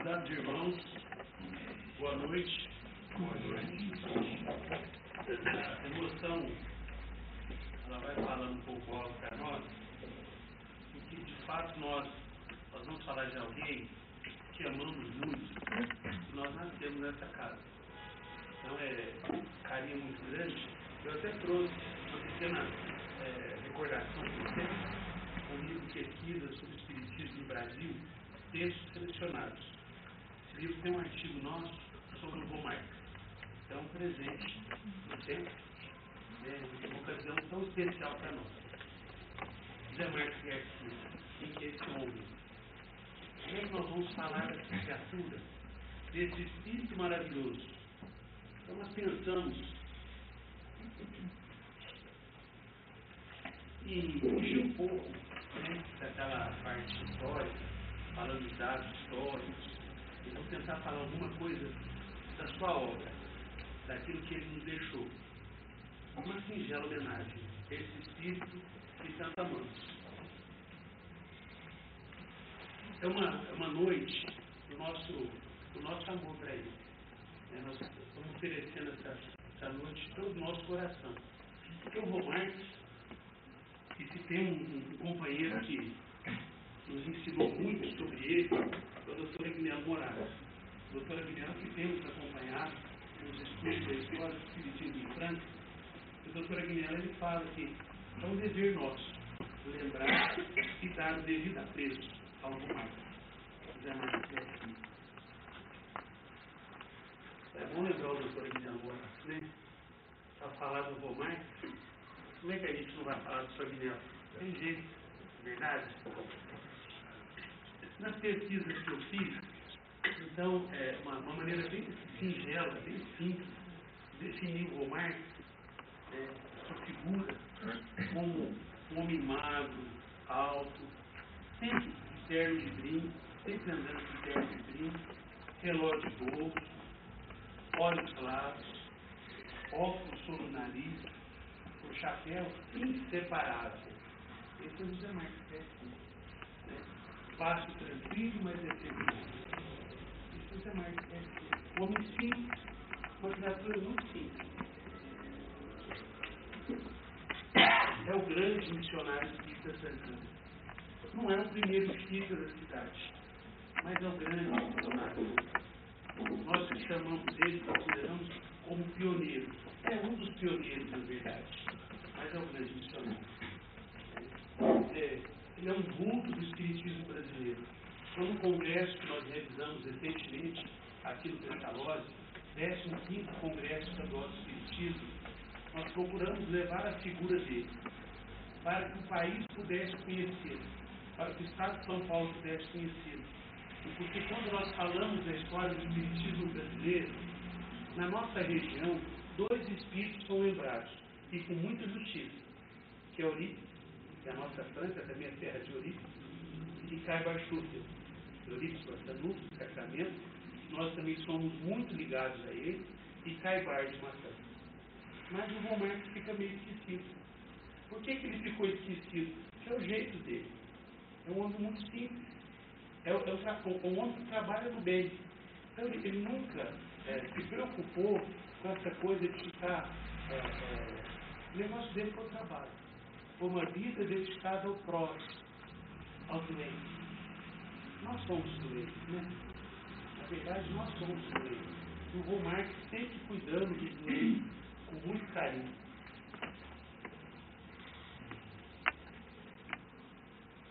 Prezados irmãos, boa noite. Boa noite. A emoção, ela vai falando um pouco alto para nós, porque de fato nós vamos falar de alguém que amamos muito, e nós nascemos nessa casa. Então é um carinho muito grande. Eu até trouxe uma pequena recordação para vocês, um livro de pesquisa sobre o espiritismo no Brasil, textos selecionados. Esse livro tem um artigo nosso sobre o Von Marx. É um presente do tempo, uma ocasião tão especial para nós. José Marx Garcia, quem que é esse homem? Como é que nós vamos falar dessa criatura, desse espírito maravilhoso? Então nós pensamos em fugir um pouco daquela parte histórica, falando de dados históricos, e vamos tentar falar alguma coisa da sua obra, daquilo que ele nos deixou. Uma singela homenagem a esse espírito que tanto amamos. É uma noite do nosso amor para ele. Nós estamos oferecendo essa noite todo o nosso coração. Porque o Von Marx, e se tem um companheiro que nos ensinou muito sobre ele, é a doutora Guilherme Moraes. A doutora Guilherme, que temos acompanhado nos estudos da história do espiritismo em Franca, a doutora Guilherme fala que é um dever nosso lembrar e dar o devido apreço ao Von Marx. José Marx é assim. É bom lembrar o doutor Guilherme Moraes, né? Para falar do Von Marx, como é que a gente não vai falar do Sr. Guilherme? Tem jeito, verdade? Nas pesquisas que eu fiz, então, uma maneira bem singela, bem simples, de definir o Von Marx, sua figura, como um homem magro, alto, sempre de terno de brinco, sempre andando de terno de brinco, relógio de bolso, olhos claros, óculos sobre o nariz, o chapéu inseparável. Esse é o José Marx, passo tranquilo, mas determinado. Esse é o José Marx, um homem simples, uma criatura muito simples. É o grande missionário espírita francano. Não é o primeiro espírita da cidade, mas é o grande missionário. Nós chamamos ele, consideramos como pioneiro. É um dos pioneiros, na verdade, mas é o grande missionário. Ele é um vulto do espiritismo brasileiro. Foi um congresso que nós realizamos recentemente aqui no Pestalozzi, 15º Congresso Estadual do Espiritismo. Nós procuramos levar a figura dele para que o país pudesse conhecê-lo, para que o Estado de São Paulo pudesse conhecê-lo. Porque quando nós falamos da história do espiritismo brasileiro, na nossa região, 2 espíritos são lembrados, e com muita justiça, que é Eurípides, que é a nossa Franca, também a terra de Eurípides, e Caibar Schuster. Eurípides Guardanudo, Sacramento, nós também somos muito ligados a ele, e Caibar de Maçã. Mas o Von Marx fica meio esquecido. Por que ele ficou esquecido? Porque é o jeito dele. É um homem muito simples. É um homem que trabalha no bem. Então ele nunca se preocupou com essa coisa de ficar. O negócio dele foi o trabalho. Foi uma vida dedicada ao próximo, ao doente. Nós somos doentes, né? Na verdade, nós somos doentes. O Von Marx sempre cuidando do doente com muito carinho.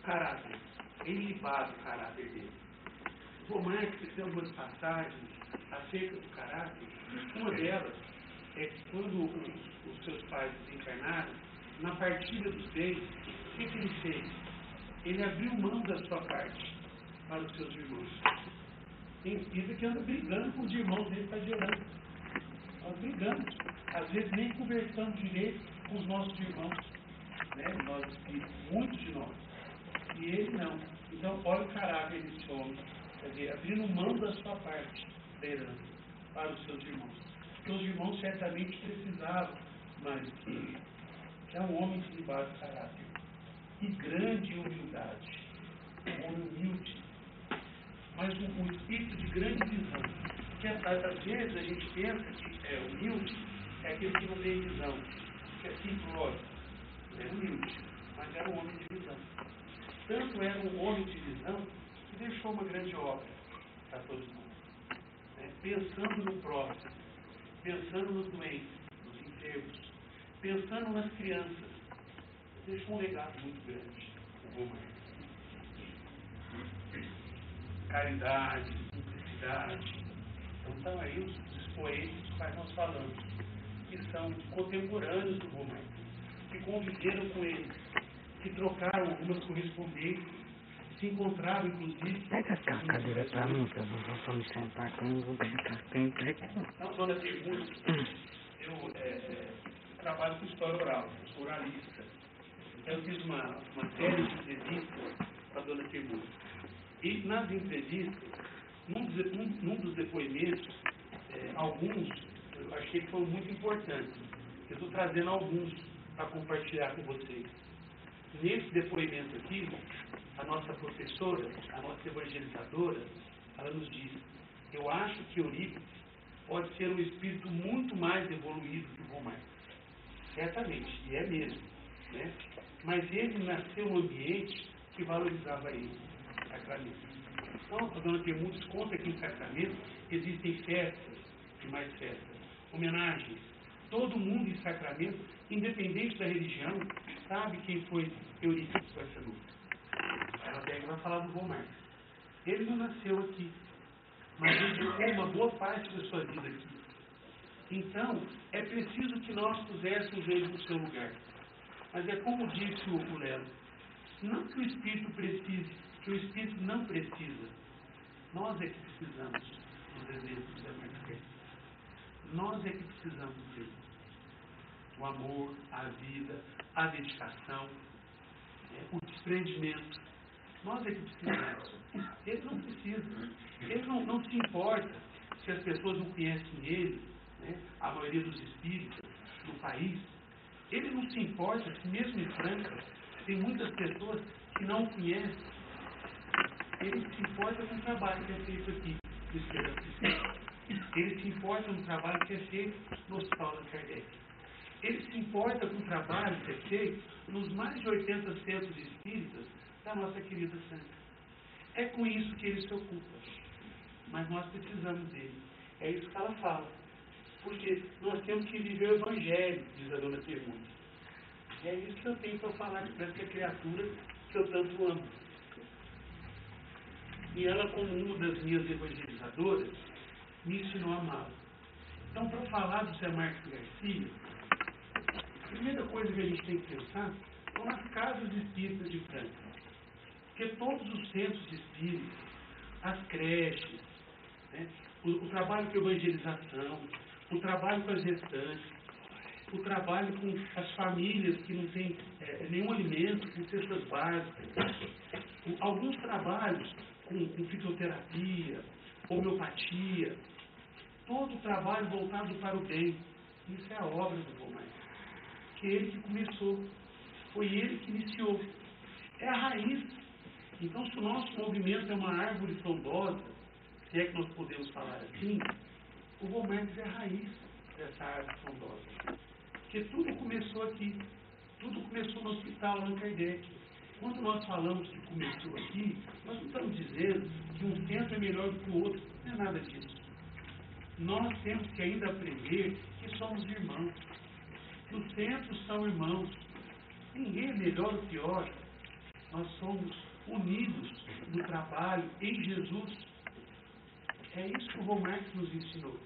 Caráter. É ilibado o caráter dele. O Von Marx tem algumas passagens acerca do caráter. Uma delas é que quando os seus pais desencarnaram, na partilha dos bens, o que ele fez? Ele abriu mão da sua parte para os seus irmãos. Tem espírito que anda brigando com os irmãos dele para gerar. Nós brigamos. Às vezes nem conversamos direito com os nossos irmãos. Nós espíritos, muitos de nós. E ele não. Então, olha o caráter desse homem. Quer dizer, abrindo mão da sua parte da herança para os seus irmãos. Porque os irmãos certamente precisavam mais do que ele. Que é um homem de baixo caráter. E grande humildade. Um homem humilde. mas um espírito de grande visão. Porque às vezes a gente pensa que humilde é aquele que não tem visão, que é simplório, é humilde, mas era um homem de visão. Tanto era um homem de visão que deixou uma grande obra para todo mundo, né? Pensando no próximo, pensando nos doentes, nos enfermos, pensando nas crianças. Deixou um legado muito grande, o Romain. Caridade, simplicidade. Então estão aí os expoentes dos quais nós falamos, que são contemporâneos do Romain, que conviveram com ele, que trocaram algumas correspondências, se encontraram, inclusive... Pega essa cadeira para mim, que eu não vou me sentar com um lugar de carpente. Então, dona Termúcia, eu trabalho com história oral, sou oralista. Então, eu fiz uma série de entrevistas com a dona Termúcia. E nas entrevistas, num dos depoimentos, alguns eu achei que foram muito importantes. Eu estou trazendo alguns para compartilhar com vocês. Nesse depoimento aqui, a nossa professora, a nossa evangelizadora, ela nos diz: eu acho que Eurípides pode ser um espírito muito mais evoluído que o Romain. Certamente, e é mesmo, né? Mas ele nasceu num ambiente que valorizava ele, Sacramento. Então, a dona Termúcia conta que em Sacramento existem festas e mais festas, homenagens. Todo mundo em Sacramento, independente da religião, sabe quem foi Eurípides Barçanufo. Ela pega e vai falar do Romain. Ele não nasceu aqui, mas ele ficou uma boa parte da sua vida aqui. Então, é preciso que nós puséssemos ele no seu lugar. Mas é como disse o Lelo, não que o Espírito precise, que o Espírito não precisa. Nós é que precisamos dos exemplos da Marquês. Nós é que precisamos dele. O amor, a vida, a dedicação, o desprendimento. Nós é que precisamos. Ele não precisa. Ele não se importa se as pessoas não conhecem ele, né? A maioria dos espíritos no país. Ele não se importa se mesmo em Franca tem muitas pessoas que não o conhecem. Ele se importa com o trabalho que é feito aqui no Esperança Espírita. Ele se importa com o trabalho que é feito no Hospital Allan Kardec. Ele se importa com o trabalho que é feito nos mais de 80 centros espíritas da nossa querida Santa. É com isso que ele se ocupa. Mas nós precisamos dele. É isso que ela fala. Porque nós temos que viver o Evangelho, diz a dona Termúcia. É isso que eu tenho para falar para essa criatura que eu tanto amo. E ela, como uma das minhas evangelizadoras, me ensinou a amá-la. Então, para falar do Zé Marques Garcia, a primeira coisa que a gente tem que pensar são nas casas espíritas de Franca. Porque todos os centros espíritas, as creches, né, o trabalho com evangelização, o trabalho com as gestantes, o trabalho com as famílias que não têm nenhum alimento, com cestas básicas, alguns trabalhos com fitoterapia, homeopatia, todo o trabalho voltado para o bem. Isso é a obra do Romain. Que ele que começou, foi ele que iniciou. É a raiz. Então, se o nosso movimento é uma árvore frondosa, se é que nós podemos falar assim, o Romain é a raiz dessa árvore frondosa. Porque tudo começou aqui. Tudo começou no Hospital Allan Kardec. Quando nós falamos que começou aqui, nós não estamos dizendo que um centro é melhor do que o outro. Não é nada disso. Nós temos que ainda aprender que somos irmãos. Que os centros são irmãos. Ninguém é melhor ou pior. Nós somos unidos no trabalho em Jesus. É isso que o Romain nos ensinou.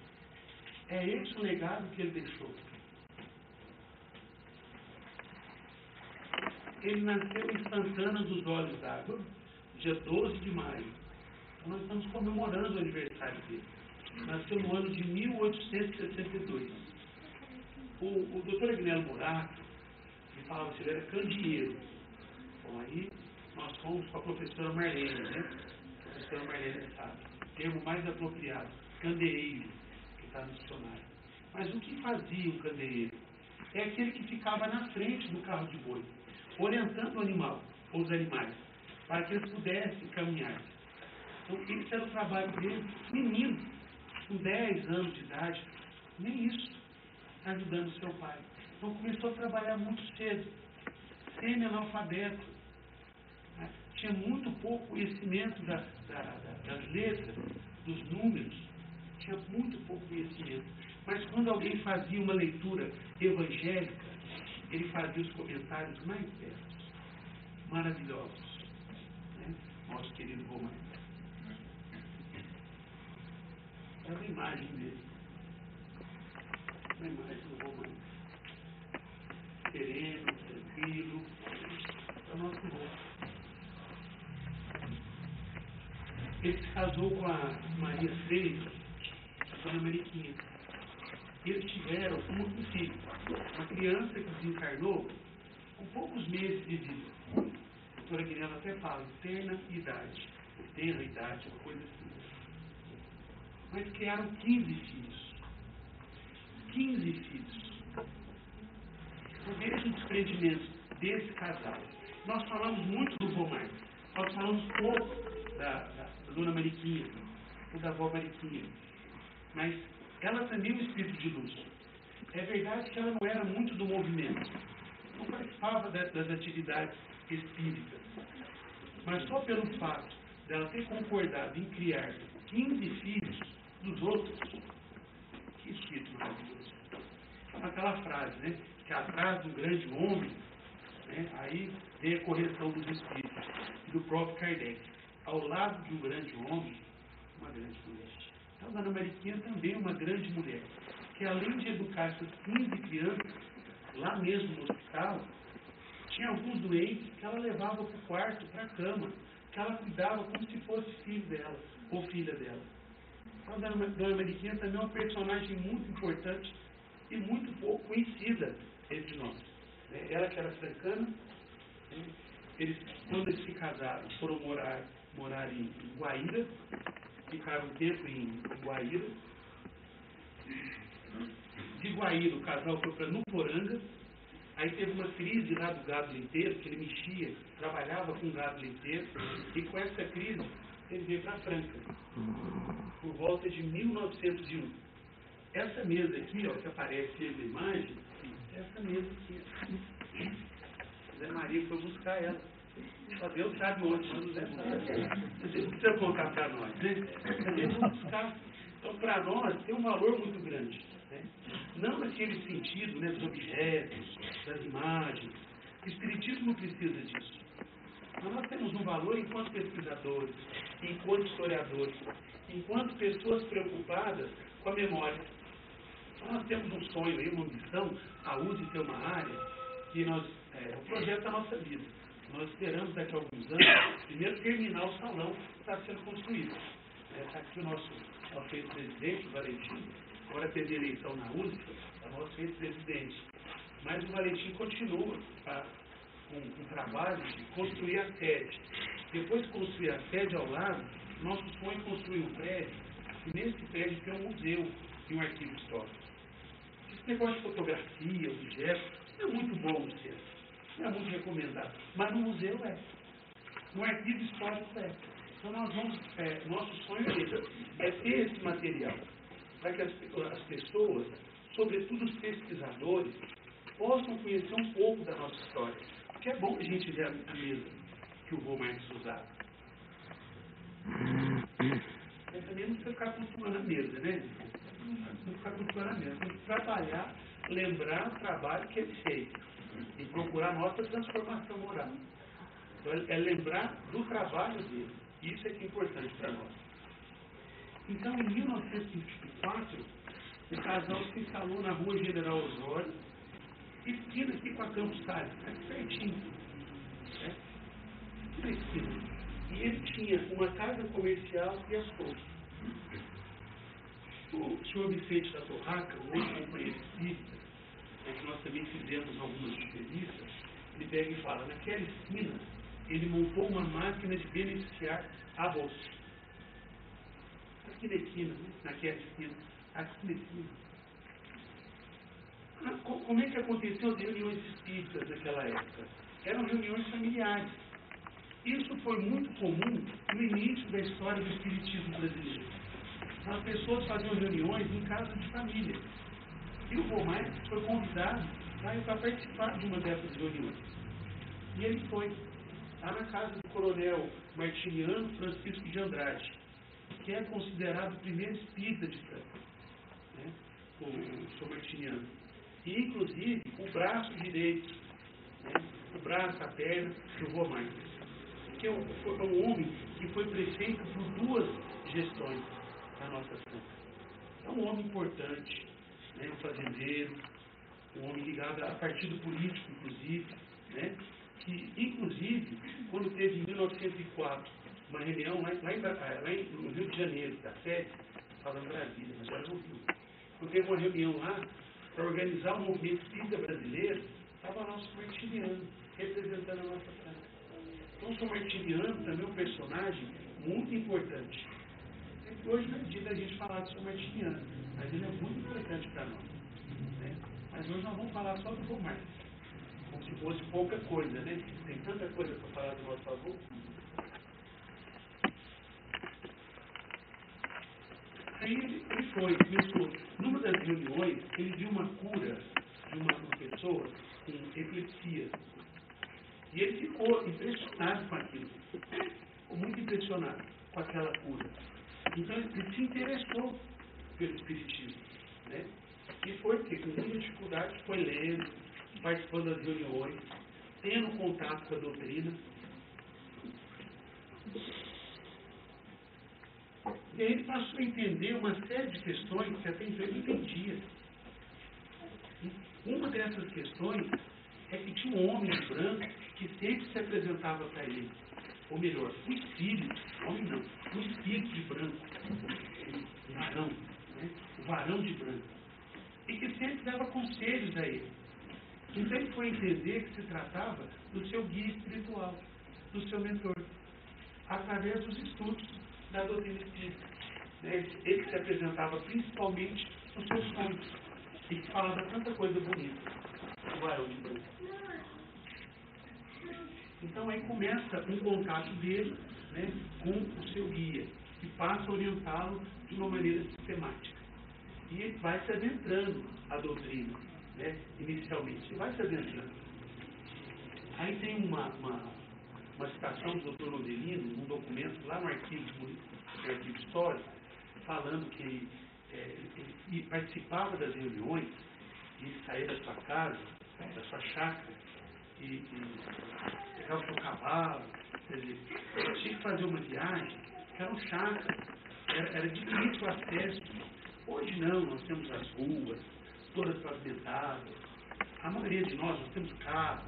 É esse o legado que ele deixou. Ele nasceu em Santana dos Olhos d'Água, dia 12 de maio. Então, nós estamos comemorando o aniversário dele. Nasceu no ano de 1862. O doutor Agnello Morato, ele falava que ele era candeeiro. Bom, aí nós fomos com a professora Marlene, né? A professora Marlene sabe. O termo mais apropriado, candeeiro, que está no dicionário. Mas o que fazia o candeeiro? É aquele que ficava na frente do carro de boi, orientando o animal, ou os animais, para que eles pudessem caminhar. Então, esse era o trabalho dele, menino, com 10 anos de idade, nem isso, ajudando seu pai. Então, começou a trabalhar muito cedo, semi-analfabeto, né? Tinha muito pouco conhecimento das letras, dos números, tinha muito pouco conhecimento. Mas quando alguém fazia uma leitura evangélica, ele fazia os comentários mais belos, maravilhosos. Né? Nosso querido Romano. É uma imagem dele. Uma imagem do Romano. Sereno, tranquilo. É o nosso rosto. Ele se casou com a Maria Freire, a Dona Mariquinha. Eles tiveram um filho, uma criança que desencarnou com poucos meses de vida. A doutora Guilherme até fala, tenra idade, uma coisa assim. Mas criaram 15 filhos. 15 filhos. Então, veja o desprendimento desse casal. Nós falamos muito do Romar, nós falamos pouco da Dona Mariquinha, ou da avó Mariquinha. Mas ela também é um espírito de luz. É verdade que ela não era muito do movimento, não participava das atividades espíritas. Mas só pelo fato dela ter concordado em criar 15 filhos dos outros, que espírito maravilhoso. Aquela frase, né? Que atrás do grande homem, né, aí vem a correção dos espíritos, do próprio Kardec. Ao lado de um grande homem, uma grande mulher. Então, a Dona Mariquinha também é uma grande mulher, que além de educar essas 15 crianças, lá mesmo no hospital, tinha alguns doentes que ela levava para o quarto, para a cama, que ela cuidava como se fosse filho dela, ou filha dela. Então, a Dona Mariquinha também é uma personagem muito importante e muito pouco conhecida entre nós. Ela que era francana, quando eles se casaram, foram morar em Guaíra, ficaram um tempo em Guaíra. De Guaíra, o casal foi para Nuporanga. Aí teve uma crise lá do gado leiteiro, que ele mexia, trabalhava com gado leiteiro. E com essa crise, ele veio para Franca, por volta de 1901. Essa mesa aqui, ó, que aparece aí na imagem, essa mesa aqui. Zé Maria foi buscar ela. Só Deus sabe onde, mas o Zé Maria. Você não precisa contar para nós, né? A gente vai buscar. Então, para nós, tem um valor muito grande. Né? Não naquele sentido, né, dos objetos, das imagens. O Espiritismo não precisa disso. Mas nós temos um valor enquanto pesquisadores, enquanto historiadores, enquanto pessoas preocupadas com a memória. Então, nós temos um sonho aí, uma missão, a USE ter uma área que nós, o projeto da nossa vida. Nós esperamos daqui a alguns anos, primeiro terminar o salão que está sendo construído. Está aqui o nosso ex-presidente, o Valentim, agora teve eleição na USP, é o nosso ex-presidente. Mas o Valentim continua com o trabalho de construir a sede. Depois de construir a sede ao lado, nosso sonho é construir um prédio, e nesse prédio tem um museu e um arquivo histórico. Esse negócio de fotografia, objetos, não é muito bom no centro. Não é muito recomendado, mas no museu é. No arquivo histórico é. Então nós vamos, nosso sonho é ter esse material, para que as pessoas, sobretudo os pesquisadores, possam conhecer um pouco da nossa história. Porque é bom a gente ver a mesa que o Vô Marx usava. Mas também não precisa ficar cultuando a mesa, né? Não ficar cultuando a mesa. Tem que trabalhar, lembrar o trabalho que ele fez. E procurar nossa transformação moral. Então, é lembrar do trabalho dele. Isso é que é importante para nós. Então, em 1924, o casal se instalou na Rua General Osório, esquina aqui com a Campos Salles, aqui pertinho. Né? Aqui na esquina. E ele tinha uma casa comercial e açougue. O senhor Vicente da Torraca, o outro companheiro espírita, que nós também fizemos algumas entrevistas, ele pega e fala, naquela esquina, ele montou uma máquina de beneficiar arroz. Aqui na esquina, né? Naquela esquina, aqui na esquina. Como é que aconteciam as reuniões espíritas naquela época? Eram reuniões familiares. Isso foi muito comum no início da história do espiritismo brasileiro. As pessoas faziam reuniões em casa de família. E o Romain foi convidado para participar de uma dessas reuniões. E ele foi lá na casa do coronel Martiniano Francisco de Andrade, que é considerado o primeiro espírita de Franca, né? O Sr. Martiniano. E, inclusive, o braço direito, né? O braço, a perna do Romain. Que é um homem que foi prefeito por 2 gestões da nossa Franca. É um homem importante, né? Um fazendeiro, um homem ligado a partido político, inclusive, né? Que, inclusive, quando teve em 1904 uma reunião lá no Rio de Janeiro, da sede, falando Brasília, mas era no Rio. Quando teve uma reunião lá para organizar o movimento espírita brasileiro, estava nosso Martiniano, representando a nossa Franca. Então, o Sr. Martiniano também é um personagem muito importante. Hoje não é dia da gente falar do Sr. Martiniano, mas ele é muito importante para nós. Né? Mas hoje nós vamos falar só do Romain, como se fosse pouca coisa, né? Tem tanta coisa para falar do nosso avô. Aí ele começou, numa das reuniões, ele viu uma cura de uma pessoa com epilepsia. E ele ficou impressionado com aquilo. Ficou muito impressionado com aquela cura. Então ele se interessou pelo espiritismo, né? E foi porque, com muita dificuldade, foi lendo, participando das reuniões, tendo contato com a doutrina. E aí ele passou a entender uma série de questões que até então ele entendia. E uma dessas questões é que tinha um homem de branco que sempre se apresentava para ele. Ou melhor, o espírito, homem não, o espírito de branco, o varão, né? O varão de branco. E que sempre dava conselhos a ele. Então ele foi entender que se tratava do seu guia espiritual, do seu mentor, através dos estudos da doutrina espírita. Né? Ele se apresentava principalmente nos seus sonhos e que falava tanta coisa bonita, o varão de branco. Então aí começa um contato dele, né, com o seu guia, que passa a orientá-lo de uma maneira sistemática. E ele vai se adentrando a doutrina, né, inicialmente, vai se adentrando. Aí tem uma citação do Dr. Novelino, num documento lá no arquivo histórico, falando que ele participava das reuniões, e ele saía da sua casa, da sua chácara, e pegava o seu cavalo, quer dizer, tinha que fazer uma viagem, que era um chácara, era difícil o acesso. Hoje não, nós temos as ruas, todas pavimentadas, a maioria de nós temos carro,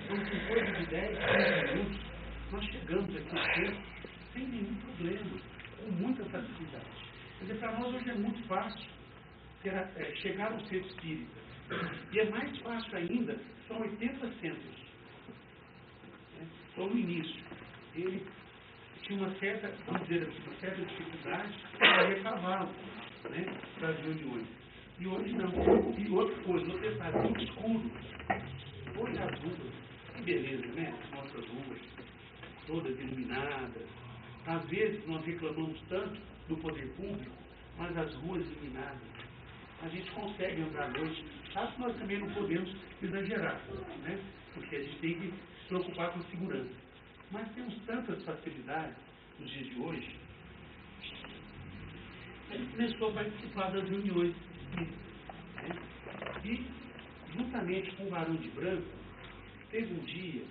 então com coisa de 10, 15 minutos, nós chegamos aqui no centro sem nenhum problema, com muita facilidade. Quer dizer, para nós hoje é muito fácil chegar ao centro espírita. E é mais fácil ainda, são 80 centros. Então, no início, ele tinha uma certa, vamos dizer assim, uma certa dificuldade para ir a cavalo, né, para as reuniões. E hoje não. E outra coisa, outra detalhe, muito escuro. Hoje as ruas, que beleza, né? Nossas ruas, todas iluminadas. Às vezes nós reclamamos tanto do poder público, mas as ruas iluminadas, a gente consegue andar à noite. Claro que nós também não podemos exagerar, né? Porque a gente tem que se preocupar com a segurança. Mas temos tantas facilidades nos dias de hoje. Ele começou a participar das reuniões, né? E, juntamente com o varão de branco, teve um dia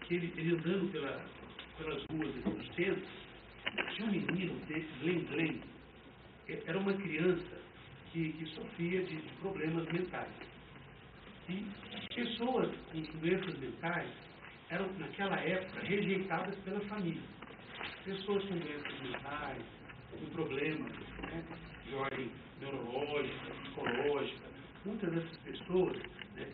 que ele andando pelas ruas aqui do centro, tinha um menino desse, Glen, era uma criança que sofria de problemas mentais. E pessoas com doenças mentais eram, naquela época, rejeitadas pela família. Pessoas com doenças mentais, com problemas, né, de ordem neurológica, psicológica, muitas dessas pessoas, né,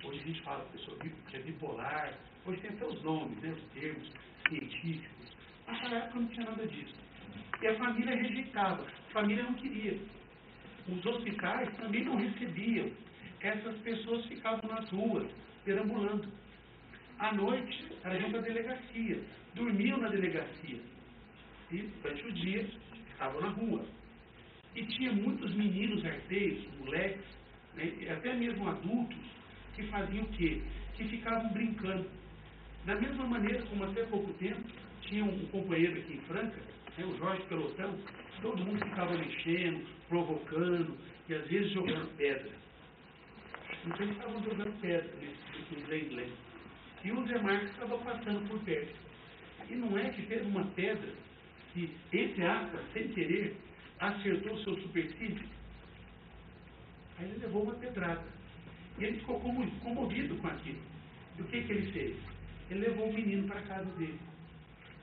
hoje a gente fala pessoa que é bipolar, hoje tem até os nomes, né, os termos científicos. Naquela época não tinha nada disso. E a família rejeitava, a família não queria. Os hospitais também não recebiam. Essas pessoas ficavam nas ruas, perambulando. À noite, elas iam para a delegacia, dormiam na delegacia. E, durante o dia, estavam na rua. E tinha muitos meninos arteiros, moleques, né, até mesmo adultos, que faziam o quê? Que ficavam brincando. Da mesma maneira como até pouco tempo, tinha um companheiro aqui em Franca, né, o Jorge Pelotão, todo mundo ficava mexendo, provocando, e às vezes jogando pedra. Então eles estavam jogando pedra nesse Lei. E o Zé Marcos estava passando por perto. E não é que teve uma pedra que, entre aspas, sem querer, acertou o seu supercílio? Aí ele levou uma pedrada. E ele ficou comovido com aquilo. E o que ele fez? Ele levou o menino para a casa dele.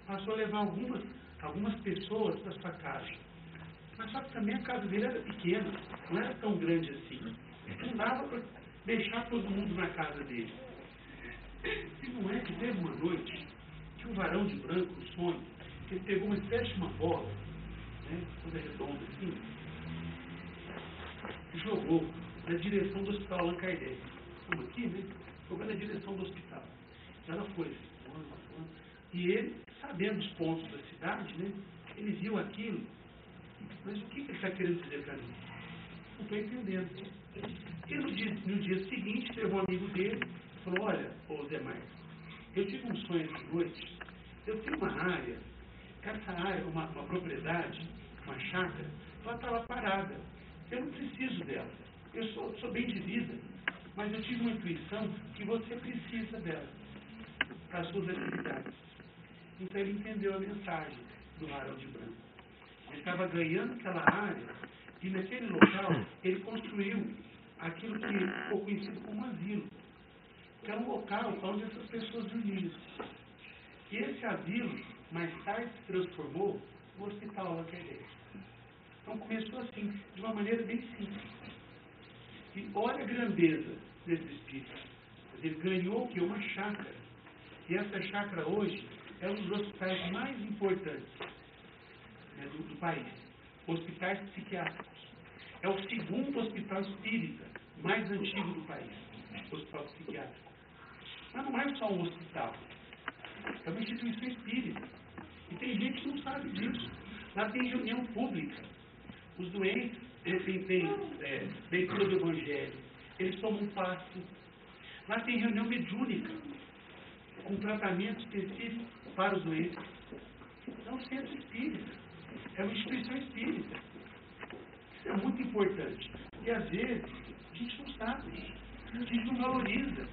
Passou a levar algumas pessoas para sua casa. Mas só que também a casa dele era pequena, não era tão grande assim. Não dava para deixar todo mundo na casa dele. E não é que teve uma noite que um varão de branco, um sonho, ele pegou uma espécie de uma bola, né, toda redonda assim, e jogou na direção do hospital Allan Kardec. Estamos aqui, né? Jogou na direção do hospital. Ela foi, e ele, sabendo os pontos da cidade, né, ele viu aquilo. Mas o que ele está querendo dizer para mim? Não estou entendendo. E no dia seguinte, teve um amigo dele e falou: olha, ô Zé Marcos, eu tive um sonho essa noite. Eu tenho uma área, essa área, uma propriedade, uma chácara, ela estava parada. Eu não preciso dela. Eu sou bem de vida, mas eu tive uma intuição que você precisa dela para as suas atividades. Então ele entendeu a mensagem do varão de branco. Ele estava ganhando aquela área e naquele local ele construiu aquilo que ficou conhecido como asilo, que era um local onde essas pessoas dormiam. E esse asilo, mais tarde, se transformou no Hospital Allan Kardec. Então começou assim, de uma maneira bem simples. E olha a grandeza desse espírito. Ele ganhou o que? Uma chácara. E essa chácara hoje é um dos hospitais mais importantes, né, do país. Hospitais psiquiátricos. É o segundo hospital espírita mais antigo do país. Hospital psiquiátrico. Mas não é só um hospital. É uma instituição espírita. E tem gente que não sabe disso. Lá tem reunião pública. Os doentes, eles têm leitura do Evangelho. Eles tomam passe. Lá tem reunião mediúnica, com tratamento específico para os doentes. É um centro espírita. É uma instituição espírita. Isso é muito importante. E às vezes, a gente não sabe. A gente não valoriza.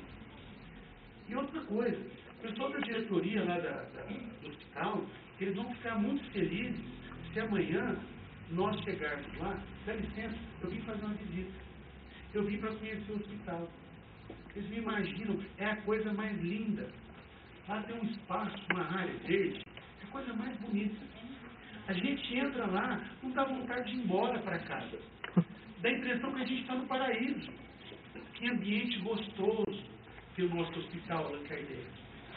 E outra coisa, o pessoal da diretoria lá do hospital, eles vão ficar muito felizes se amanhã nós chegarmos lá. Dá licença, eu vim fazer uma visita. Eu vim para conhecer o hospital. Eles me imaginam, é a coisa mais linda. Lá tem um espaço, uma área verde, é a coisa mais bonita. A gente entra lá, não dá vontade de ir embora para casa. Dá a impressão que a gente está no paraíso. Que ambiente gostoso que o nosso hospital Allan Kardec.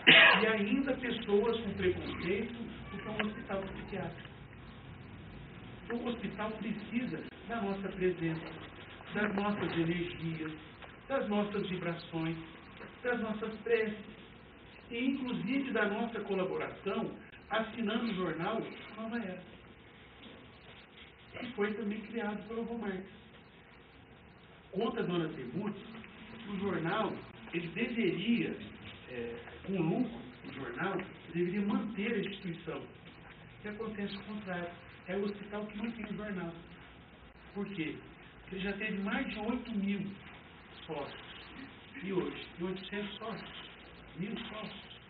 E ainda pessoas com preconceito porque é um hospital psiquiátrico. O hospital precisa da nossa presença, das nossas energias, das nossas vibrações, das nossas preces, e inclusive da nossa colaboração assinando o jornal Nova Era, que foi também criado pelo Von Marx. Conta a dona Temudes que o jornal, ele deveria, com lucro, o jornal, deveria manter a instituição. O que acontece ao contrário? É o hospital que mantém o jornal. Por quê? Porque ele já teve mais de 8.000 sócios. E hoje? Tem 800 sócios. 1.000 sócios.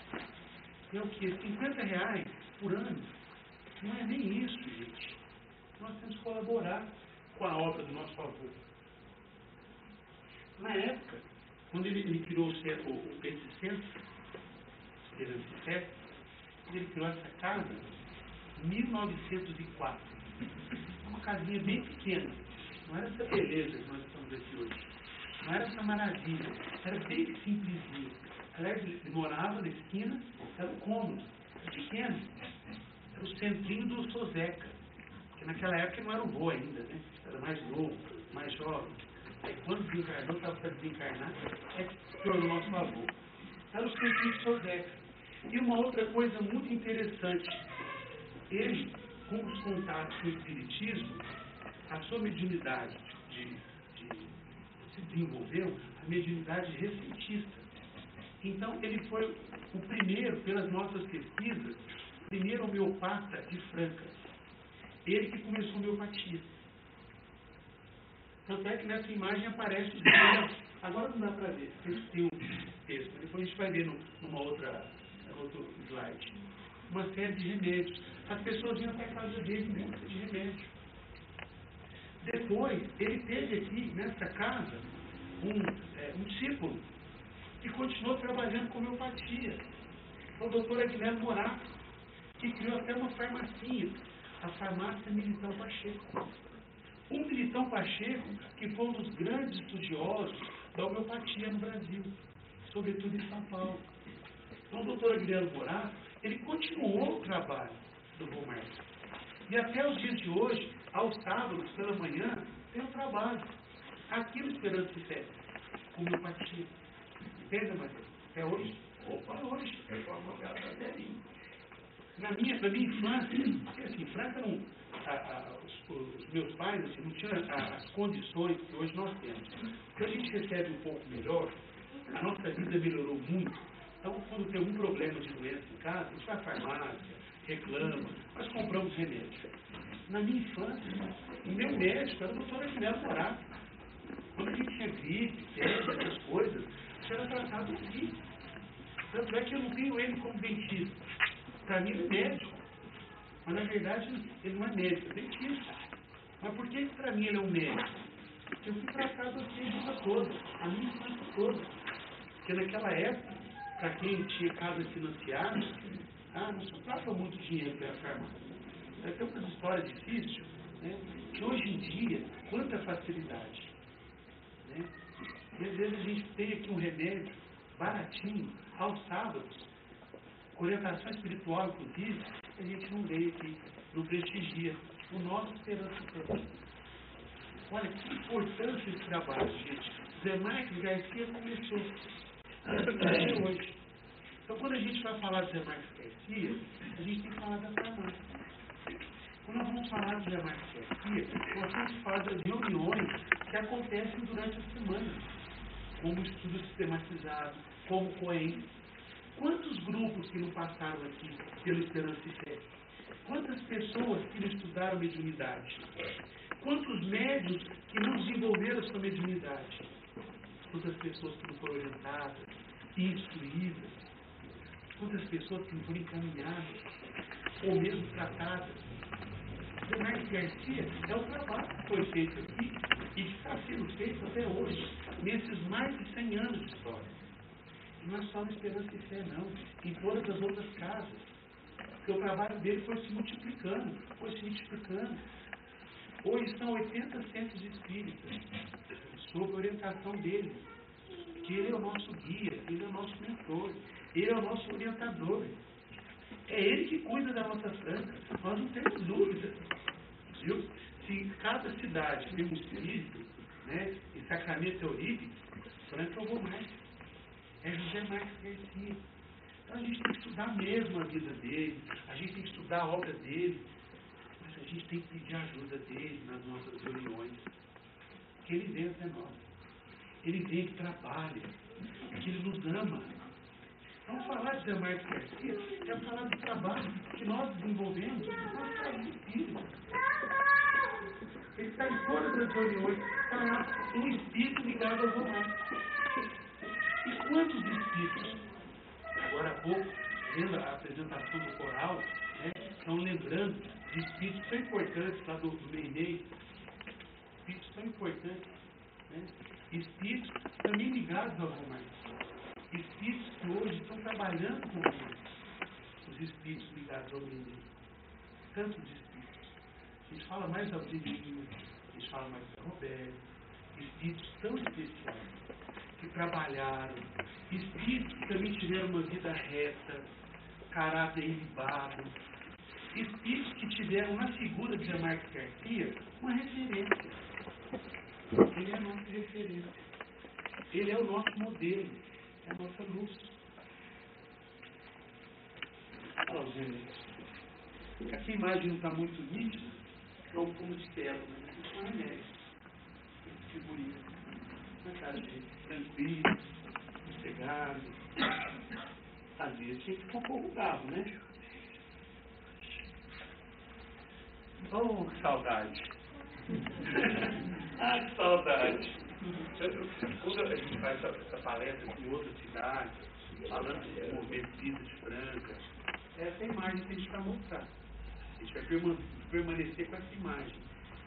É o quê? R$50 por ano. Não é nem isso, gente. Nós temos que colaborar com a obra do nosso avô. Na época, quando ele criou o P60, Esperança e Fé, ele criou essa casa em 1904. Uma casinha bem pequena. Não era essa beleza que nós estamos aqui hoje. Não era essa maravilha. Era bem simplesinho. Aliás, ele morava na esquina, era um cômodo pequeno. Era o centrinho do Sozeca. Que naquela época não era o vô ainda, né? Era mais novo, mais jovem. Aí quando desencarnou, estava para desencarnar, é que tornou nosso avô. Está nos Perfis Sodex. E uma outra coisa muito interessante, ele, com os contatos com o Espiritismo, a sua mediunidade se desenvolveu, a mediunidade recentista. Então, ele foi o primeiro, pelas nossas pesquisas, o primeiro homeopata de Franca. Ele que começou a homeopatia. Tanto é que nessa imagem aparece os remédios. Agora não dá para ver, tem um texto, depois a gente vai ver num outro slide. Uma série de remédios. As pessoas vinham para a casa dele em busca de remédio. Depois, ele teve aqui, nessa casa, um discípulo que continuou trabalhando com homeopatia. O doutor Aguilherme Morato, que criou até uma farmacinha, a farmácia Militão Pacheco. Um Militão Pacheco, que foi um dos grandes estudiosos da homeopatia no Brasil, sobretudo em São Paulo. Então, o doutor Aguilherme Morato, ele continuou o trabalho do Romar. E até os dias de hoje, aos sábados, pela manhã, tem um trabalho. Aqui no Esperança e Fé, com homeopatia. Entende, Matheus? É hoje? Opa, hoje. É só uma casa velhinha. Na minha infância, assim, Franca não... os meus pais assim, não tinham as condições que hoje nós temos. Quando a gente recebe um pouco melhor, a nossa vida melhorou muito. Então, quando tem algum problema de doença em casa, a gente vai à farmácia, reclama, nós compramos remédio. Na minha infância, o meu médico era o doutor Aguilherme Morato. Quando a gente tinha gripe, febre, essas coisas, isso era tratado aqui. Tanto é que eu não tenho ele como dentista. Para mim, ele é médico. Mas, na verdade, ele não é médico, é dentista. Mas por que para mim ele é um médico? Porque eu fui tratado assim a vida toda, a minha infância toda. Porque naquela época, para quem tinha casa financiada, não sobrava muito dinheiro para a farmácia. Tem umas histórias difíceis, né? Que hoje em dia, quanta facilidade. Né? E às vezes a gente tem aqui um remédio baratinho, aos sábados, orientação espiritual, inclusive, a gente não lê aqui, não prestigia o nosso Esperança e Fé. Olha, que importância esse trabalho, gente. Zé Marques Garcia começou até hoje. Então, quando a gente vai falar de Zé Marques Garcia, a gente tem que falar da farmácia. Quando nós vamos falar de Zé Marques Garcia, nós temos que falar das reuniões que acontecem durante a semana, como estudo sistematizado, como COEM. Quantos grupos que não passaram aqui pelo Esperança e Fé? Quantas pessoas que não estudaram mediunidade? Quantos médios que não desenvolveram a sua mediunidade? Quantas pessoas que não foram orientadas, instruídas? Quantas pessoas que não foram encaminhadas, ou mesmo tratadas? O Marques Garcia é o trabalho que foi feito aqui e que está sendo feito até hoje, nesses mais de 100 anos de história. Não é só na Esperança e Fé, não. Em todas as outras casas. Porque o trabalho dele foi se multiplicando, Hoje são 80 centros espíritas, sob a orientação dele. Que ele é o nosso guia, ele é o nosso mentor, ele é o nosso orientador. É ele que cuida da nossa Franca. Nós não temos dúvida. Viu? Se cada cidade tem um espírito, né, e Sacramento é Eurípides, Franca eu vou mais. É José Marques Garcia. Então a gente tem que estudar mesmo a vida dele, a gente tem que estudar a obra dele, mas a gente tem que pedir a ajuda dele nas nossas reuniões. Porque ele vem até nós. Ele vem, ele trabalha, porque ele nos ama. Então falar de José Marques Garcia é falar do trabalho que nós desenvolvemos nas casas espíritas. Ele está em todas as reuniões, está lá um espírito ligado ao Romar. E quantos espíritos? Agora há pouco, vendo a apresentação do coral, né, estão lembrando de espíritos tão importantes lá do Meimei, espíritos tão importantes, né, espíritos também ligados ao Romar, espíritos que hoje estão trabalhando com os espíritos ligados ao Meimei, tantos espíritos. A gente fala mais da Alzirina, a gente fala mais da Roberto, espíritos tão especiais, que trabalharam, espíritos que também tiveram uma vida reta, caráter ilibado, espíritos que tiveram na figura de Zé Marques Garcia uma referência. Ele é a nossa referência. Ele é o nosso modelo, é a nossa luz. Olha os remédios. Essa imagem não está muito nítida, é um fumo de tela, mas aqui são remédios. Figurinha. Uma cara de tranquilo, sossegado. Às vezes tinha que ficar um pouco bravo, né? Oh, que saudade. Ah, que saudade. Quando a gente faz essa palestra em outras cidades, falando do movimento Vida de Franca, essa é a imagem que a gente vai mostrar. A gente vai permanecer com essa imagem.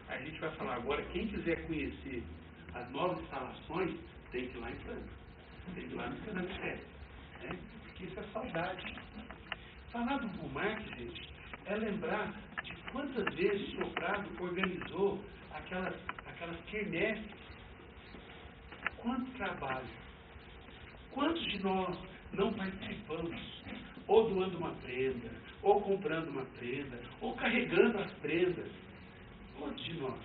A gente vai falar agora, quem quiser conhecer as novas instalações, tem que ir lá em Franca. Tem que ir lá no Fernando Sérgio. Né? Porque isso é saudade. Falar do Vulmark, gente, é lembrar de quantas vezes o Sobrado organizou aquelas quermesses. Quanto trabalho. Quantos de nós não participamos? Ou doando uma prenda, ou comprando uma prenda, ou carregando as prendas. Quantos de nós?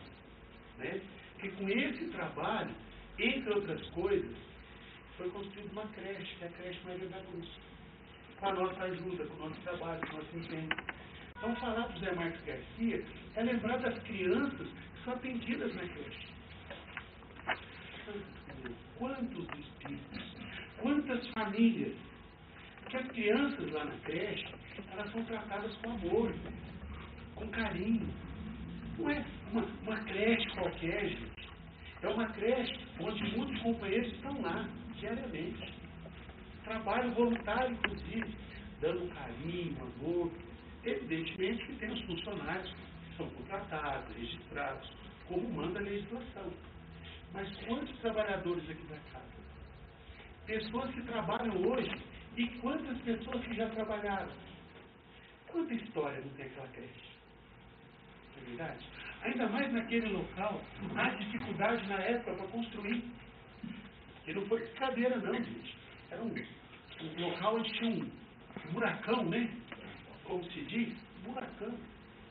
Né? Porque com esse trabalho, entre outras coisas, foi construída uma creche, que é a creche Maria da Cruz. Com a nossa ajuda, com o nosso trabalho, com o nosso empenho. Então, falar do Zé Marques Garcia é lembrar das crianças que são atendidas na creche. Quantos espíritos, quantas famílias, que as crianças lá na creche, elas são tratadas com amor, com carinho. Não é uma creche qualquer, gente. É uma creche onde muitos companheiros estão lá, diariamente. Trabalho voluntário, inclusive, dando carinho, amor. Evidentemente que tem os funcionários que são contratados, registrados, como manda a legislação. Mas quantos trabalhadores aqui da casa? Pessoas que trabalham hoje e quantas pessoas que já trabalharam? Quanta história não tem aquela creche? Não é verdade? Ainda mais naquele local, há dificuldade na época para construir. E não foi brincadeira não, gente. Era um local onde tinha um buracão, né? Como se diz, buracão.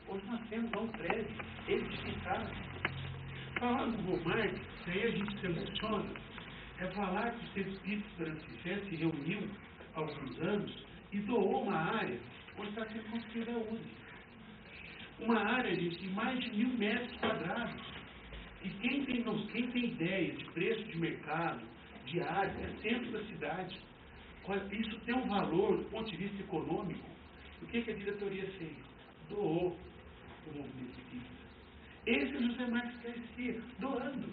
Hoje nós temos lá um prédio, edificado. Falar do Vulmark, daí a gente se emociona, é falar que o Centro Espírita Francifé se reuniu há alguns anos e doou uma área onde está sendo construída a USE. Uma área, gente, de mais de 1.000 metros quadrados. E quem tem ideia de preço de mercado, de área, é centro da cidade. Isso tem um valor do ponto de vista econômico. O que a diretoria fez? Doou o movimento espírita. Esse é o José Marques Garcia, doando.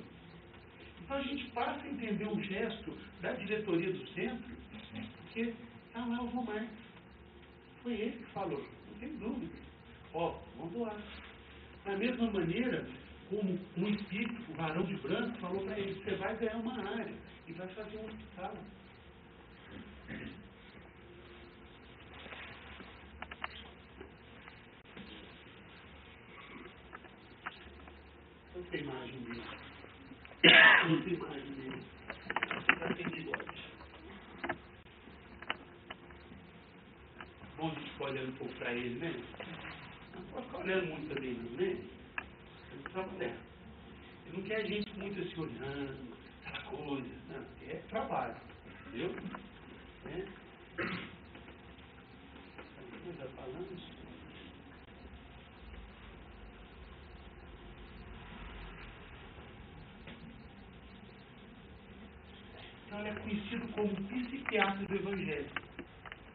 Então a gente passa a entender o gesto da diretoria do centro, porque está lá o João Marques. Foi ele que falou, não tem dúvida. Vamos doar. Da mesma maneira, como um espírito, o varão de branco, falou para ele, você vai ganhar uma área e vai fazer um hospital. Outra imagem dele. Outra imagem dele. Já tem bigode. Bom, a gente fica olhando um pouco para ele, né? Não pode ficar olhando muito também, não, né? Ele trabalha. Ele não quer a gente muito assim olhando, aquela coisa. Não, é trabalho. Entendeu? Né? Nós já falamos. Então ele é conhecido como psiquiatra do Evangelho.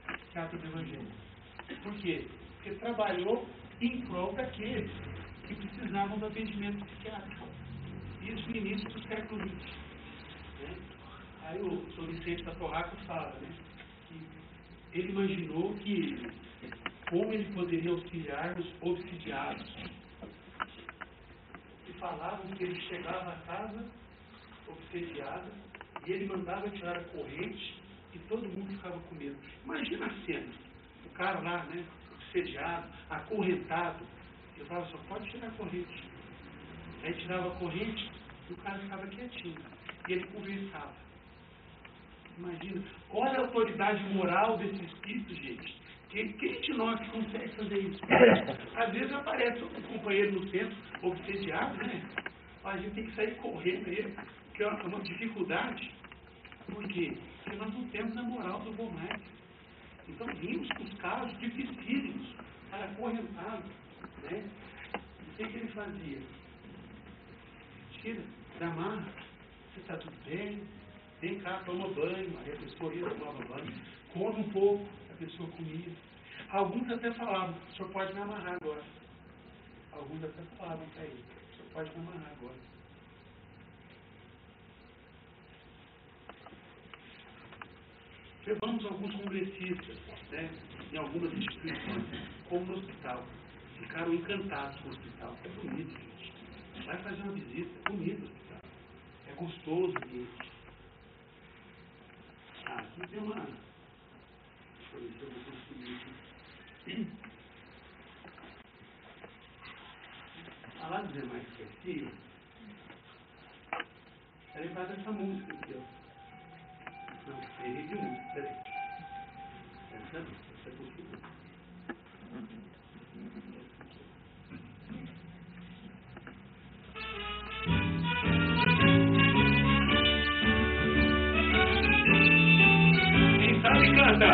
Psiquiatra do Evangelho. Por quê? Porque trabalhou em prol daqueles que precisavam do atendimento psiquiátrico. Isso no início do século XX. Né? Aí o Sr. Vicente da Torraca fala, né, que ele imaginou que como ele poderia auxiliar os obsidiados. E falavam que ele chegava à casa obsediado e ele mandava tirar a corrente e todo mundo ficava com medo. Imagina a cena, o cara lá, né, obsediado, acorrentado, ele falava, só pode tirar a corrente. Aí tirava a corrente e o cara ficava quietinho. E ele conversava. Imagina, olha a autoridade moral desse espírito, gente. Quem de nós consegue fazer isso? Às vezes aparece um companheiro no centro, obsediado, né? A gente tem que sair correndo aí, porque é uma dificuldade. Por quê? Porque nós não temos a moral do Vulmark. Então vimos os casos dificílimos para acorrentá-lo, né? E o que ele fazia? Tira, amarra, você está tudo bem, vem cá, toma banho. Aí a pessoa ia, tomava banho, come um pouco, a pessoa comia. Alguns até falavam, o senhor pode me amarrar agora. Alguns até falavam para ele, o senhor pode me amarrar agora. Levamos alguns congressistas, né, em algumas instituições, como no hospital. Ficaram encantados com o hospital. É bonito, gente. Vai fazer uma visita, é bonito o hospital. É gostoso o ambiente. Aqui tem uma... Deixa eu ver se eu vou conseguir. Falar dos demais Garcia, é lembrar dessa música aqui, ó. Não, errei de música, peraí. Essa é possível. Quem sabe canta?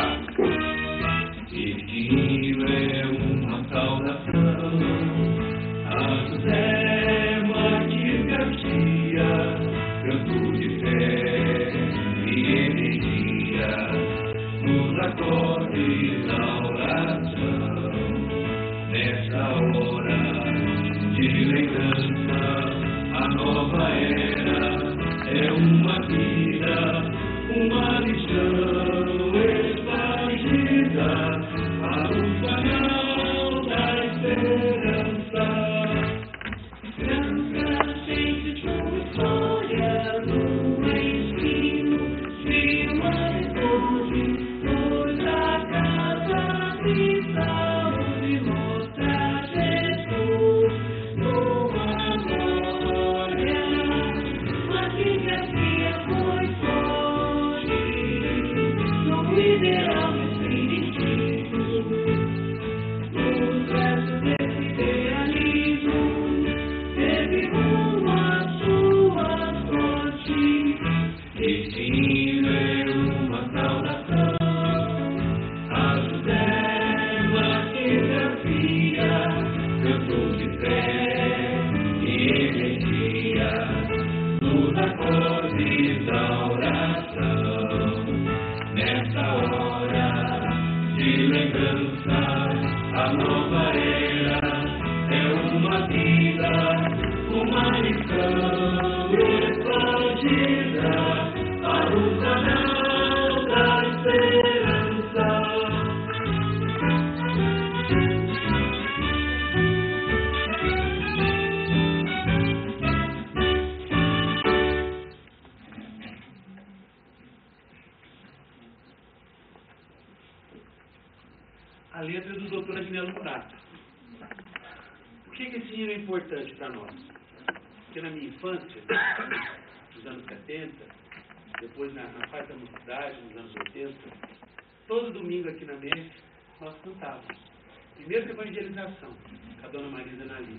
Destino é uma saudação a José Martins Garcia, canto de fé e energia nos acordes da oração. Nessa hora de lembrança, a nova era é uma vida, uma lição expandida para o canal da esperança. Criança sente sua história no ensino de uma esposa, pois a casa de saúde mostra Jesus numa glória. Martins Garcia foi forte no ideal espírito. Nos versos desse idealismo teve uma sua sorte. Destino é uma saudação a José Martins Garcia, canto de fé e energia nos acordes da oração. Nessa hora de lembrança, a nova era é uma vida, uma lição expandida para o canal da esperança. A letra do Dr. Agnello Prata. Por que esse hino é importante para nós? Porque na minha infância, nos anos 70, depois na fase da mocidade, nos anos 80, todo domingo aqui na MEF, nós cantávamos. Primeiro na evangelização, com a dona Marisa Nali.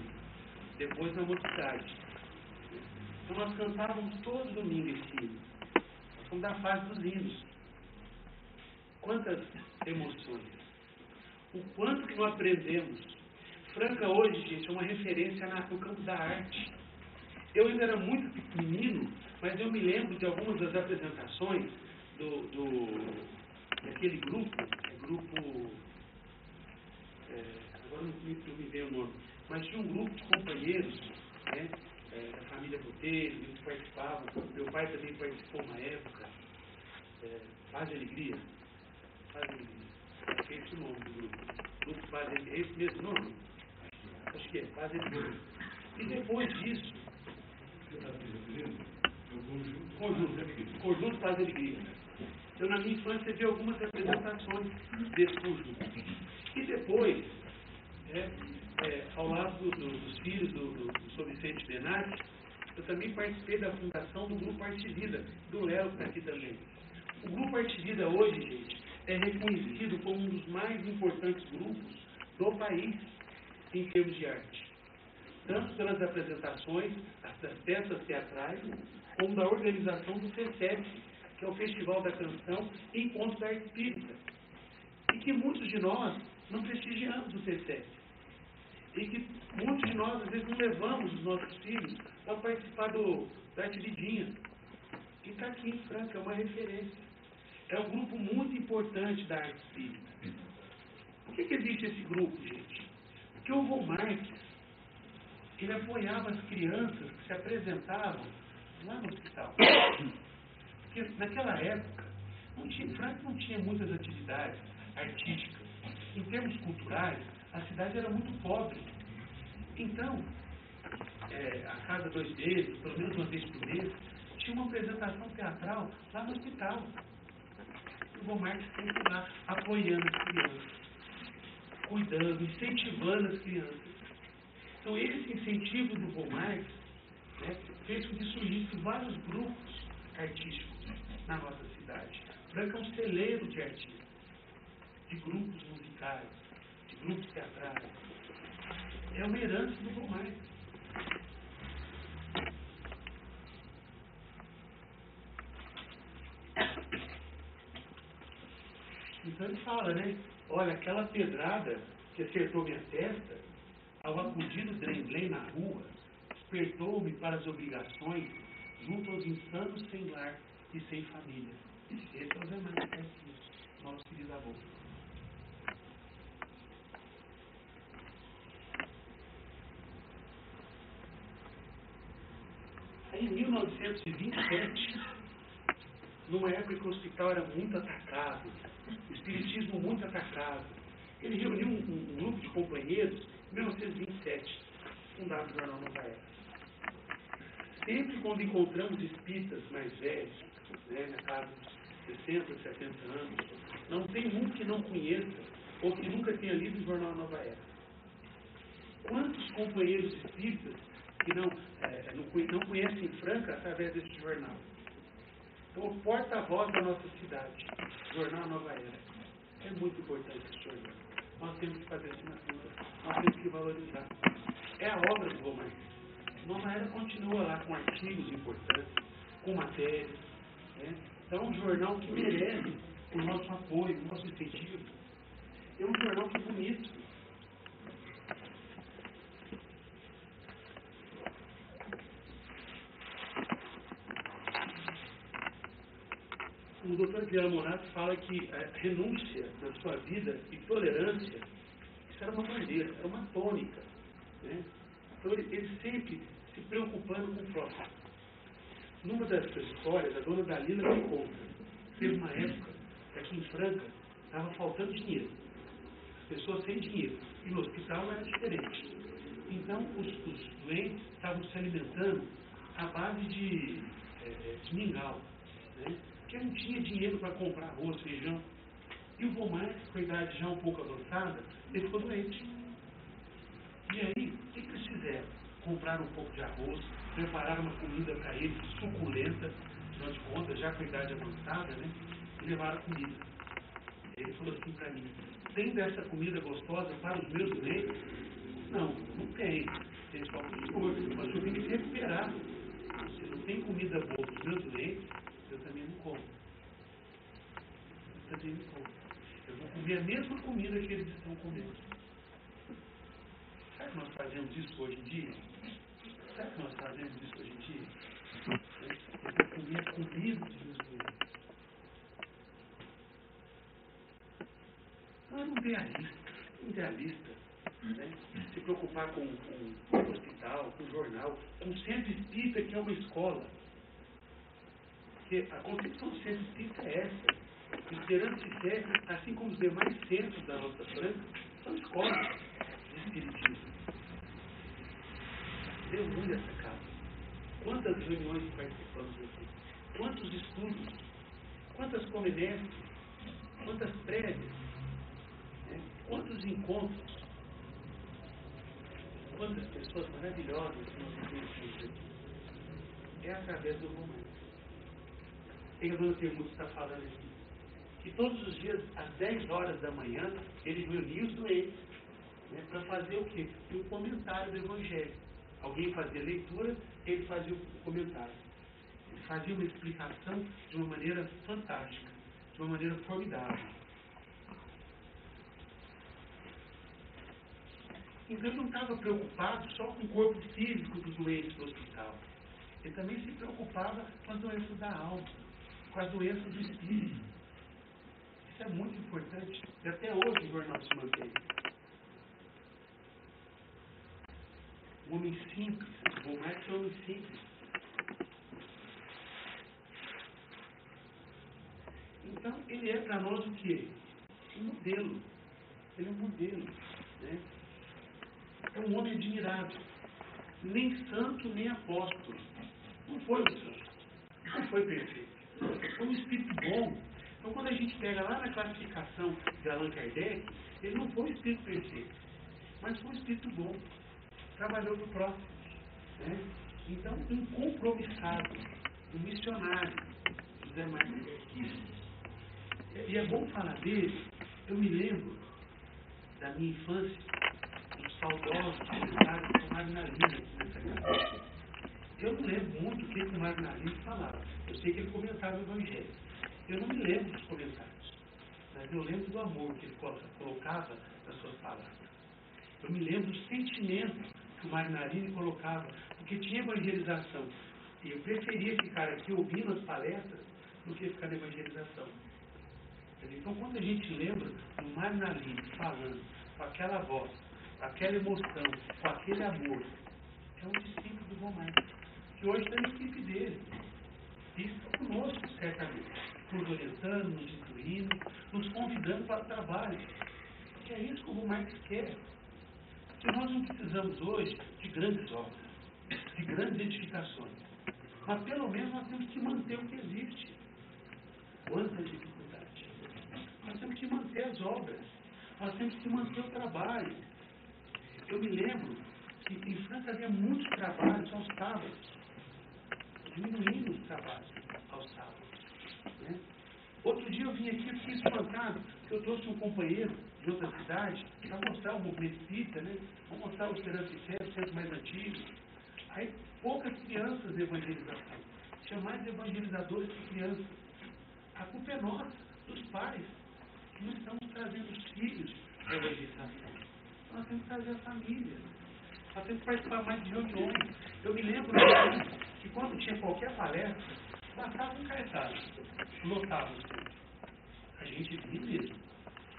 Depois na mocidade. Então nós cantávamos todo domingo esse hino. Nós fomos da fase dos hinos. Quantas emoções. O quanto que nós aprendemos. Franca hoje, gente, é uma referência no campo da arte. Eu ainda era muito pequenino, mas eu me lembro de algumas das apresentações daquele grupo, agora não me veio o nome, mas tinha um grupo de companheiros, né, da família Botelho, eles participavam, meu pai também participou uma época, Paz e Alegria, acho que é esse o nome do grupo Paz e Alegria, é esse mesmo nome? Acho que é, Paz e Alegria. E depois disso, Conjunto Paz e Alegria. Eu, na minha infância, vi algumas representações desse conjunto. E depois, ao lado dos filhos do Sr. Vicente Benatti, eu também participei da fundação do Grupo Arte Vida, do Léo, que está aqui também. O Grupo Arte Vida hoje, gente, é reconhecido como um dos mais importantes grupos do país em termos de arte. Tanto pelas apresentações, das peças teatrais, como da organização do FECEP, que é o Festival da Canção Encontro da Arte Espírita. que muitos de nós não prestigiamos o C7. E que muitos de nós, às vezes, não levamos os nossos filhos para participar da Arte Vidinha. E está aqui em Franca, é uma referência. É um grupo muito importante da arte espírita. Por que existe esse grupo, gente? Porque o Von Marx, ele apoiava as crianças que se apresentavam lá no hospital. Porque naquela época, Franca não tinha muitas atividades artísticas. Em termos culturais, a cidade era muito pobre. Então, a cada 2 meses, pelo menos uma vez por mês, tinha uma apresentação teatral lá no hospital. O Von Marx sempre lá, apoiando as crianças, cuidando, incentivando as crianças. Então, esse incentivo do Von Marx, né, fez com que surgissem vários grupos artísticos na nossa cidade. Franca é um celeiro de artistas, de grupos musicais, de grupos teatrais. É uma herança do Von Marx. Então ele fala, né? Olha, aquela pedrada que acertou minha testa, ao acudir o Tremblay na rua, despertou-me para as obrigações junto aos insanos sem lar e sem família. Esse é o Zé Mário Garcia, nosso querido avô. Aí, em 1927, numa época que o hospital era muito atacado, o espiritismo muito atacado, ele reuniu um grupo de companheiros em 1927, fundado o Jornal Nova Era. Sempre quando encontramos espíritas mais velhos, né, na casa dos 60, 70 anos, não tem um que não conheça ou que nunca tenha lido o Jornal Nova Era. Quantos companheiros espíritas que não conhecem Franca através desse jornal? Então, o porta-voz da nossa cidade, Jornal Nova Era. É muito importante esse jornal. Nós temos que fazer assinatura, nós temos que valorizar. É a obra do Von Marx. Nova Era continua lá com artigos importantes, com matérias. Né? Então, é um jornal que merece o nosso apoio, o nosso incentivo. É um jornal que é bonito. O Dr. Adriano Morato fala que a renúncia na sua vida e tolerância, isso era uma bandeira, era uma tônica. Né? Então, ele sempre se preocupando com o próximo. Numa dessas histórias, a dona Dalila me conta. Teve uma época que aqui em Franca estava faltando dinheiro. As pessoas sem dinheiro. E no hospital era diferente. Então, os doentes estavam se alimentando à base de mingau. Né? Porque não tinha dinheiro para comprar arroz, feijão. E o Von Marx, com a idade já um pouco avançada, ele ficou doente. E aí, o que eles fizeram? Compraram um pouco de arroz, prepararam uma comida para ele, suculenta, afinal de contas, já com a idade avançada, né? E levaram a comida. E ele falou assim para mim: tem dessa comida gostosa para os meus doentes? Não, não tem. Tem só para os senhores, mas eu tenho que me recuperar. Se não tem comida boa para os meus doentes, eu também não como. Eu também não como. Eu vou comer a mesma comida que eles estão comendo. Será que nós fazemos isso hoje em dia? Será que nós fazemos isso hoje em dia? Eu vou comer a comida dos meus doentes. Não é um idealista, né? Se preocupar com o hospital, com o jornal, com o centro espírita, que é uma escola. Porque a concepção do centro espírita é essa. O Esperança e Fé, assim como os demais centros da nossa Franca, são escolas de espiritismo. Demônio essa casa. Quantas reuniões participamos aqui? Quantos estudos? Quantas comenestres? Quantas prévias? Né? Quantos encontros? Quantas pessoas maravilhosas que nós conhecemos aqui? É através do romance. Tem a dona Termuto está falando aqui. Que todos os dias, às 10 horas da manhã, ele reunia os doentes, né, para fazer o quê? Um comentário do Evangelho. Alguém fazia leitura, ele fazia o comentário. Ele fazia uma explicação de uma maneira fantástica, de uma maneira formidável. Então ele não estava preocupado só com o corpo físico dos doentes do hospital. Ele também se preocupava com as doenças da alma, com as doenças do espírito. Isso é muito importante. E até hoje o jornal se mantém. Um homem simples. O Marx é um homem simples. Então, ele é para nós o quê? Um modelo. Ele é um modelo. Né? É um homem admirável. Nem santo, nem apóstolo. Não foi um santo. Não foi perfeito. Foi um espírito bom. Então, quando a gente pega lá na classificação de Allan Kardec, ele não foi um espírito perfeito, mas foi um espírito bom. Trabalhou no próximo. Né? Então, um compromissado, um missionário, José Marques Kardec. E é bom falar dele. Eu me lembro da minha infância, dos saudosos comentários que o Mário Nalini aqui nessa casa. Eu não lembro muito o que o Mário Nalini falava. Eu sei que ele comentava o Evangelho. Eu não me lembro dos comentários, mas eu lembro do amor que ele colocava nas suas palavras. Eu me lembro do sentimento que o Mário Nalini colocava, porque tinha evangelização. E eu preferia ficar aqui ouvindo as palestras do que ficar na evangelização. Então, quando a gente lembra do Mário Nalini falando com aquela voz, com aquela emoção, com aquele amor, é um discípulo do Von Marx, que hoje está na equipe dele. E está conosco, certamente, nos orientando, nos incluindo, nos convidando para o trabalho. Porque é isso que o Von Marx quer. Porque nós não precisamos hoje de grandes obras, de grandes edificações. Mas pelo menos nós temos que manter o que existe. Quantas dificuldades. Nós temos que manter as obras. Nós temos que manter o trabalho. Eu me lembro que em Franca havia muitos trabalhos aos sábados. Diminuindo os trabalhos aos sábados. Né? Outro dia eu vim aqui e fiquei espantado, porque eu trouxe um companheiro de outra cidade para mostrar o movimento espírita, né? Vou mostrar o Esperança e Fé, o centro mais antigo. Aí poucas crianças de evangelização. Tinha mais evangelizadores que crianças. A culpa é nossa, dos pais, que não estamos trazendo os filhos para a evangelização. Nós temos que trazer a família. Nós temos que participar mais de reuniões. Eu me lembro que quando tinha qualquer palestra, bastava um cartaz, lotava o centro. A gente via mesmo.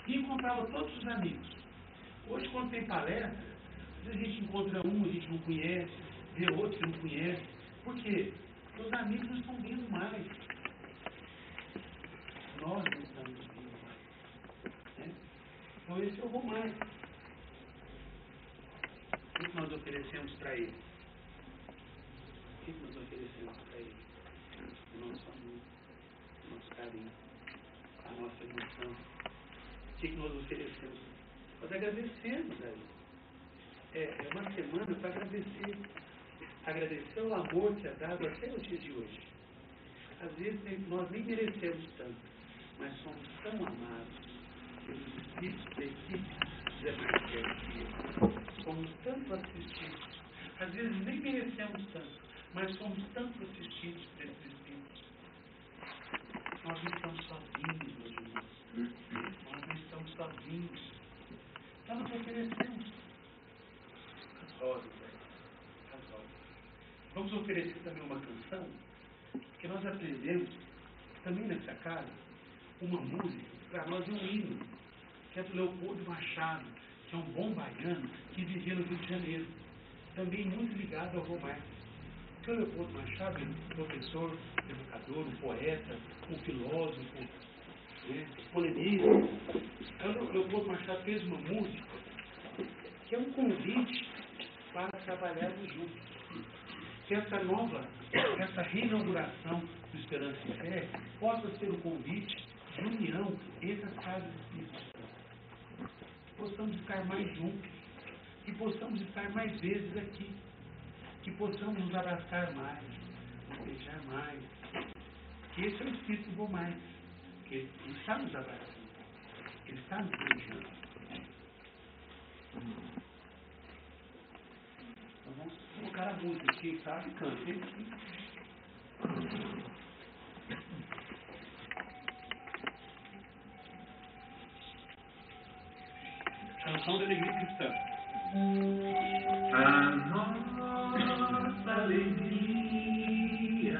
E encontrava todos os amigos. Hoje, quando tem palestra, a gente encontra um, a gente não conhece, vê outro que não conhece. Por quê? Porque os amigos não estão vindo mais. Nós não estamos vindo mais. Né? Então, esse é o Von Marx. O que nós oferecemos para ele? O que nós oferecemos para ele? O nosso amor, o nosso carinho, a nossa emoção. O que nós oferecemos? Nós agradecemos a ele. É uma semana para agradecer. Agradecer o amor que é dado até o dia de hoje. Às vezes nós nem merecemos tanto, mas somos tão amados pelos espíritos da equipe José Marques Garcia. Somos tanto assistidos. Às vezes nem merecemos tanto, mas somos tanto assistidos por esses espíritos. Nós não estamos sozinhos, meus irmãos. Nós não estamos sozinhos. Nós nos oferecemos as rosas, as rosas. Vamos oferecer também uma canção, porque nós aprendemos também nessa casa uma música, para nós é um hino, que é do Leopoldo Machado, que é um bom baiano que vivia no Rio de Janeiro, também muito ligado ao Von Marx. Porque o Leopoldo Machado é um professor, educador, um poeta, um filósofo, né, polemista. Então, o Leopoldo Machado fez uma música que é um convite para trabalharmos juntos. Que essa reinauguração do Esperança e Fé possa ser um convite de união entre as casas espíritas. Que possamos estar mais juntos, que possamos estar mais vezes aqui, que possamos nos abraçar mais, nos beijar mais. Que esse é o espírito do Von Marx, que ele está nos abraçando, ele está nos beijando. Então vamos colocar a música, quem sabe canta, hein? Canção da Alegria Cristã. A nossa alegria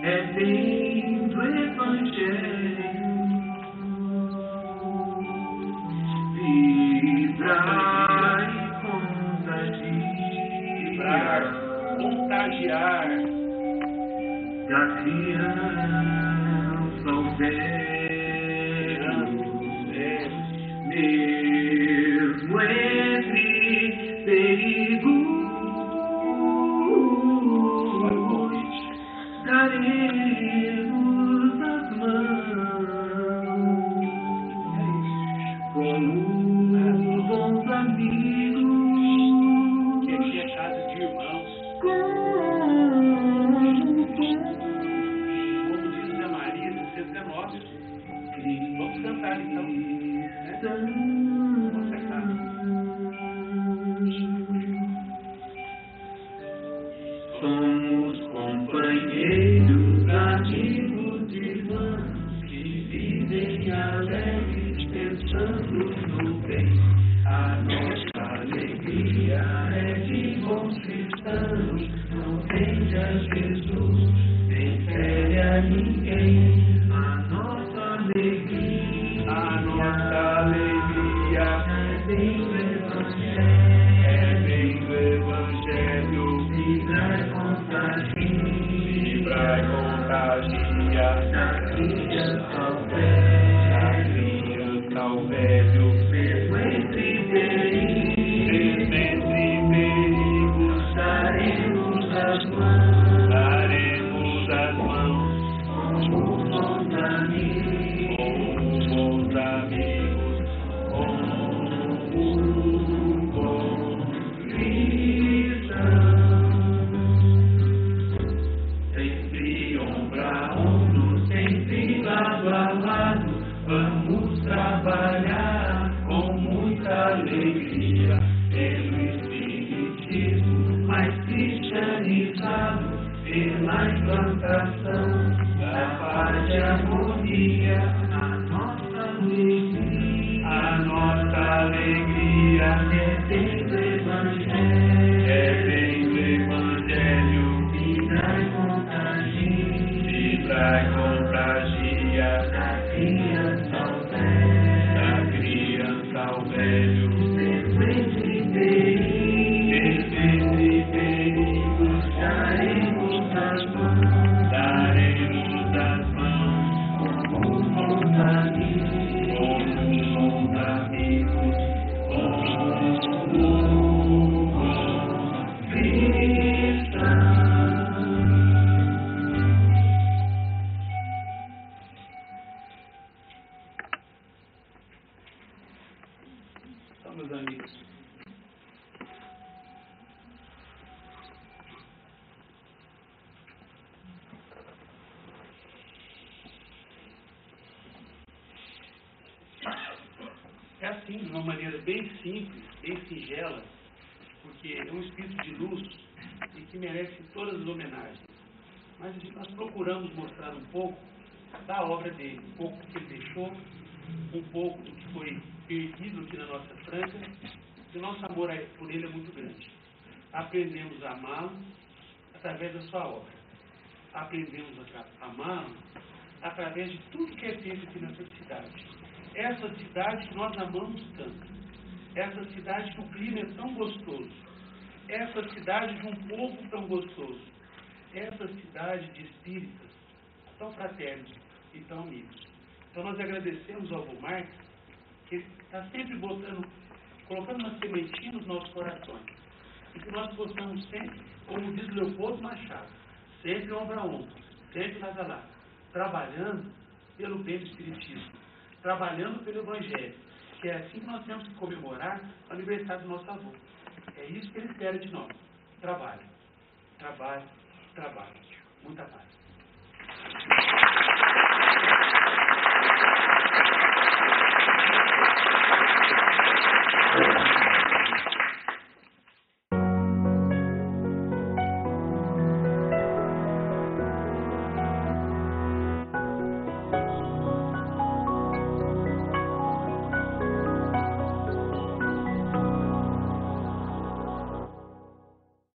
é bem do Evangelho, vibrar e contagiar da criança ao velho, mesmo entre perigos, daremos as mãos como bons amigos, que aqui é casa de irmãos. Como diz Zé Maria, 19. Vamos cantar então, né? Nossa casa. Somos companheiros, amigos, irmãos que vivem alegres pensando no bem. A nossa alegria é de bons cristãos, não tende a Jesus, nem fere a ninguém. A nossa alegria é bem do Evangelho, vibrar e contagia da criança ao velho, mesmo entre perigos, daremos as mãos como bons amigos, como bons cristãos, sempre ombro a ombro, sempre lado a lado, vamos trabalhar com muita alegria pelo espiritismo mais cristianizado, pela implantação da paz e harmonia. A nossa alegria é bem do Evangelho, vibrar e contagia da criança ao velho, mesmo entre perigos, daremos as mãos como bons amigos, como cristãos. Então, meus amigos, é assim, de uma maneira bem simples, bem singela, porque é um espírito de luz e que merece todas as homenagens. Mas nós procuramos mostrar um pouco da obra dele, um pouco do que ele deixou, um pouco do que foi perdido aqui na nossa Franca, e o nosso amor por ele é muito grande. Aprendemos a amá-lo através da sua obra. Aprendemos a amá-lo através de tudo que é feito aqui nessa cidade. Essa cidade que nós amamos tanto. Essa cidade que o clima é tão gostoso. Essa cidade de um povo tão gostoso. Essa cidade de espíritas tão fraternos e tão amigos. Então nós agradecemos ao Vô Marx, que está sempre colocando uma sementinha nos nossos corações. E que nós possamos sempre, como diz Leopoldo Machado, sempre ombro a ombro, sempre lado a lado, trabalhando pelo bem do Espiritismo, trabalhando pelo Evangelho, que é assim que nós temos que comemorar o aniversário do nosso avô. É isso que ele espera de nós. Trabalho, trabalho, trabalho. Muita paz.